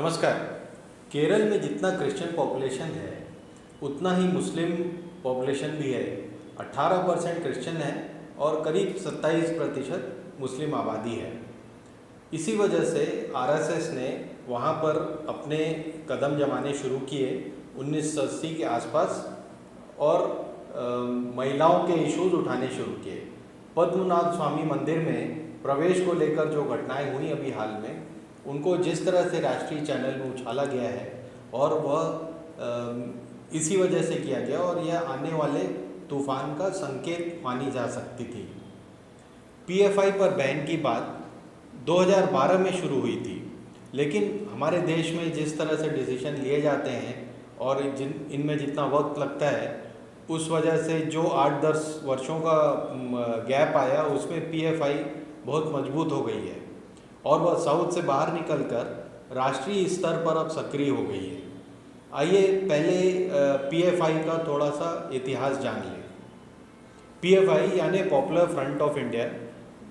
नमस्कार। केरल में जितना क्रिश्चियन पॉपुलेशन है उतना ही मुस्लिम पॉपुलेशन भी है। 18% क्रिश्चियन है और करीब 27% मुस्लिम आबादी है। इसी वजह से आरएसएस ने वहाँ पर अपने कदम जमाने शुरू किए 1980 के आसपास और महिलाओं के इश्यूज उठाने शुरू किए। पद्मनाभ स्वामी मंदिर में प्रवेश को लेकर जो घटनाएं हुई अभी हाल में, उनको जिस तरह से राष्ट्रीय चैनल में उछाला गया है और वह इसी वजह से किया गया और यह आने वाले तूफान का संकेत मानी जा सकती थी। पीएफआई पर बैन की बात 2012 में शुरू हुई थी, लेकिन हमारे देश में जिस तरह से डिसीजन लिए जाते हैं और इनमें जितना वक्त लगता है, उस वजह से जो 8-10 वर्षों का गैप आया उसमें पीएफआई बहुत मजबूत हो गई है और वह साउथ से बाहर निकलकर राष्ट्रीय स्तर पर अब सक्रिय हो गई है। आइए पहले पीएफआई का थोड़ा सा इतिहास जान लें। पीएफआई यानी पॉपुलर फ्रंट ऑफ इंडिया,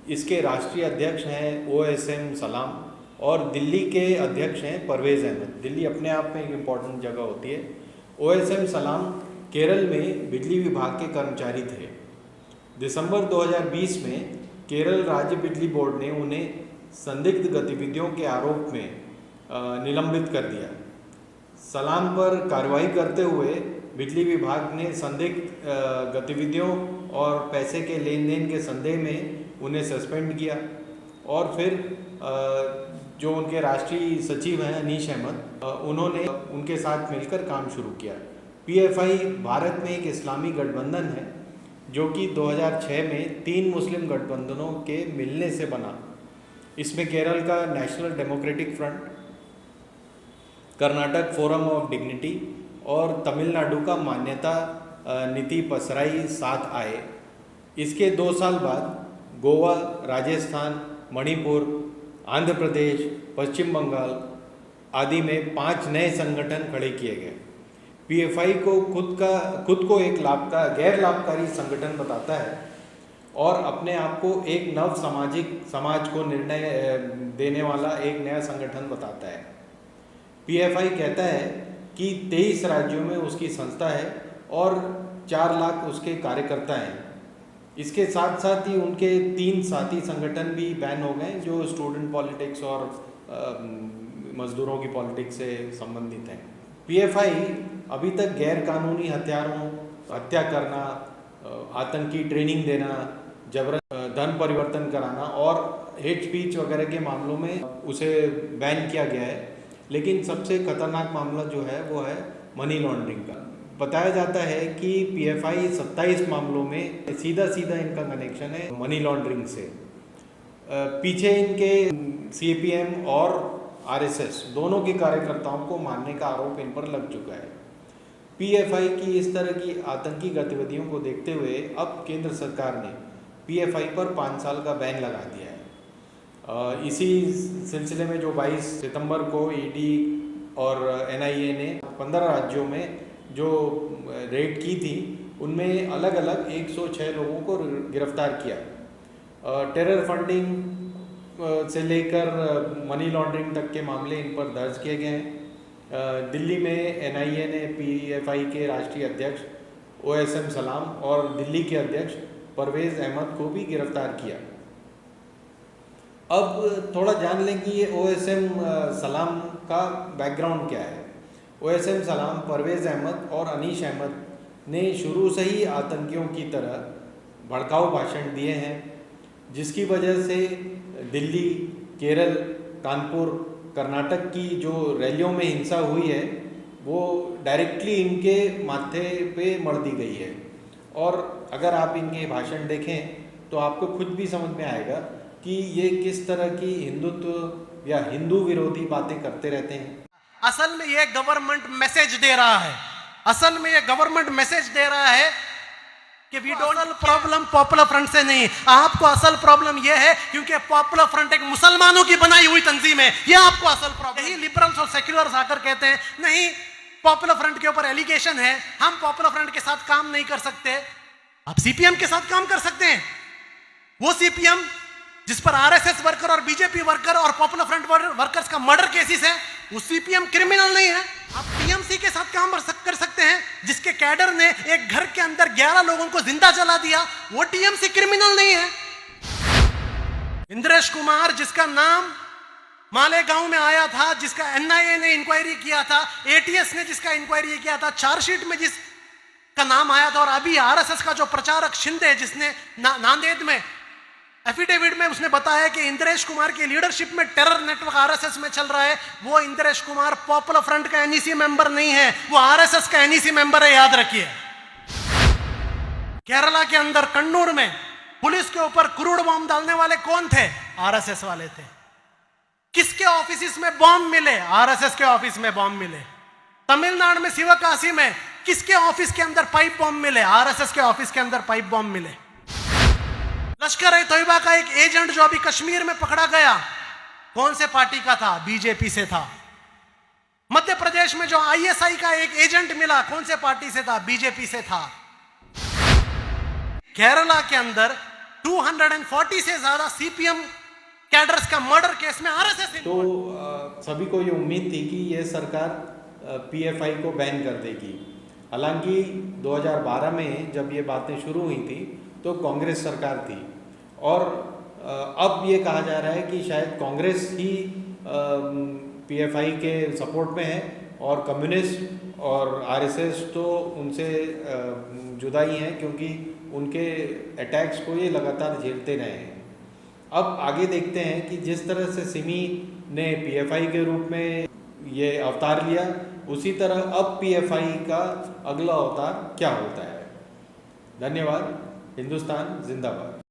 इसके राष्ट्रीय अध्यक्ष हैं ओएसएम सलाम और दिल्ली के अध्यक्ष हैं परवेज़ अहमद। दिल्ली अपने आप में एक इम्पॉर्टेंट जगह होती है। ओएसएम सलाम केरल में बिजली विभाग के कर्मचारी थे। दिसंबर 2020 में केरल राज्य बिजली बोर्ड ने उन्हें संदिग्ध गतिविधियों के आरोप में निलंबित कर दिया। सलाम पर कार्रवाई करते हुए बिजली विभाग ने संदिग्ध गतिविधियों और पैसे के लेन देन के संदेह में उन्हें सस्पेंड किया और फिर जो उनके राष्ट्रीय सचिव हैं अनीश अहमद, उन्होंने उनके साथ मिलकर काम शुरू किया। पीएफआई भारत में एक इस्लामी गठबंधन है जो कि 2006 में 3 मुस्लिम गठबंधनों के मिलने से बना। इसमें केरल का national democratic front, Karnataka forum of dignity और तमिलनाडु का मान्यता नीति पसराई साथ आए। इसके 2 साल बाद गोवा, राजस्थान, मणिपुर, आंध्र प्रदेश, पश्चिम बंगाल आदि में 5 नए संगठन खड़े किए गए। पीएफआई को खुद को एक गैर लाभकारी संगठन बताता है और अपने आप को एक नव समाज को निर्णय देने वाला एक नया संगठन बताता है। पीएफआई कहता है कि 23 राज्यों में उसकी संस्था है और 4 लाख उसके कार्यकर्ता हैं। इसके साथ साथ ही उनके 3 साथी संगठन भी बैन हो गए जो स्टूडेंट पॉलिटिक्स और मजदूरों की पॉलिटिक्स से संबंधित हैं। पीएफआई अभी तक गैर कानूनी हत्या करना, आतंकी ट्रेनिंग देना, जबरन धन परिवर्तन कराना और हेट स्पीच वगैरह के मामलों में उसे बैन किया गया है। लेकिन सबसे खतरनाक मामला जो है वो है मनी लॉन्ड्रिंग का। बताया जाता है कि पीएफआई 27 मामलों में सीधा इनका कनेक्शन है मनी लॉन्ड्रिंग से। पीछे इनके सीपीएम और आरएसएस दोनों के कार्यकर्ताओं को मारने का आरोप इन पर लग चुका है। पीएफआई की इस तरह की आतंकी गतिविधियों को देखते हुए अब केंद्र सरकार ने पीएफआई पर 5 साल का बैन लगा दिया है। इसी सिलसिले में जो 22 सितंबर को ईडी और एनआईए ने 15 राज्यों में जो रेड की थी, उनमें अलग अलग 106 लोगों को गिरफ्तार किया। टेरर फंडिंग से लेकर मनी लॉन्ड्रिंग तक के मामले इन पर दर्ज किए गए हैं। दिल्ली में एनआईए ने पीएफआई के राष्ट्रीय अध्यक्ष ओएसएम सलाम और दिल्ली के अध्यक्ष परवेज़ अहमद को भी गिरफ्तार किया। अब थोड़ा जान लें कि ये ओएसएम सलाम का बैकग्राउंड क्या है। ओएसएम सलाम, परवेज़ अहमद और अनीश अहमद ने शुरू से ही आतंकियों की तरह भड़काऊ भाषण दिए हैं, जिसकी वजह से दिल्ली, केरल, कानपुर, कर्नाटक की जो रैलियों में हिंसा हुई है वो डायरेक्टली इनके माथे पे मढ़ दी गई है। और अगर आप इनके भाषण देखें तो आपको खुद भी समझ में आएगा कि ये किस तरह की हिंदुत्व या हिंदू विरोधी बातें करते रहते हैं। असल में ये गवर्नमेंट मैसेज दे रहा है, कि we don't problem popular front से नहीं, आपको असल प्रॉब्लम यह है क्योंकि पॉपुलर फ्रंट एक मुसलमानों की बनाई हुई तंजीम है। यह आपको असल प्रॉब्लम। यही लिबरल्स और सेक्युलर्स आकर कहते हैं नहीं, पॉपुलर फ्रंट के ऊपर एलिगेशन है, हम पॉपुलर फ्रंट के साथ काम नहीं कर सकते। आप सीपीएम के साथ काम कर सकते हैं। वो सीपीएम जिस पर आरएसएस वर्कर और बीजेपी वर्कर और पॉपुलर फ्रंट वर्कर्स का मर्डर केसेस है, वो सीपीएम क्रिमिनल नहीं है? आप टीएमसी के साथ काम कर सकते हैं जिसके कैडर ने एक घर के अंदर 11 लोगों को जिंदा जला दिया, वो टीएमसी क्रिमिनल नहीं है? इंद्रेश कुमार जिसका नाम मालेगांव में आया था, जिसका एनआईए ने इंक्वायरी किया था, एटीएस ने जिसका इंक्वायरी किया था, चार्जशीट में जिसका नाम आया था, और अभी आरएसएस का जो प्रचारक शिंदे जिसने नांदेड़ में एफिडेविट में उसने बताया कि इंद्रेश कुमार की लीडरशिप में टेरर नेटवर्क आरएसएस में चल रहा है, वो इंद्रेश कुमार पॉपुलर फ्रंट का एनईसी मेंबर नहीं है, वो आरएसएस का एनईसी मेंबर है, याद रखिए। केरला के अंदर कन्नूर में पुलिस के ऊपर क्रूड बॉम्ब डालने वाले कौन थे? आरएसएस वाले थे। किसके ऑफिस में बॉम्ब मिले? आरएसएस के ऑफिस में बॉम्ब मिले। तमिलनाडु में शिवकाशी में किसके ऑफिस के अंदर पाइप बॉम्ब मिले? आरएसएस के ऑफिस के अंदर पाइप बॉम्ब मिले। लश्कर-ए-तोयबा का एक एजेंट जो अभी कश्मीर में पकड़ा गया, कौन से पार्टी का था? बीजेपी से था। मध्य प्रदेश में जो आईएसआई का एक एजेंट मिला, कौन से पार्टी से था? बीजेपी से था। केरला के अंदर 240 से ज्यादा सीपीएम कैडर्स का मर्डर केस में आरएसएस। तो सभी को ये उम्मीद थी कि ये सरकार पीएफआई को बैन कर देगी। हालांकि 2012 में जब ये बातें शुरू हुई थी तो कांग्रेस सरकार थी, और अब ये कहा जा रहा है कि शायद कांग्रेस ही पीएफआई के सपोर्ट में है और कम्युनिस्ट और आरएसएस तो उनसे जुदा ही हैं, क्योंकि उनके अटैक्स को ये लगातार झेलते रहे हैं। अब आगे देखते हैं कि जिस तरह से सिमी ने पीएफआई के रूप में ये अवतार लिया, उसी तरह अब पीएफआई का अगला अवतार क्या होता है। धन्यवाद। हिंदुस्तान जिंदाबाद।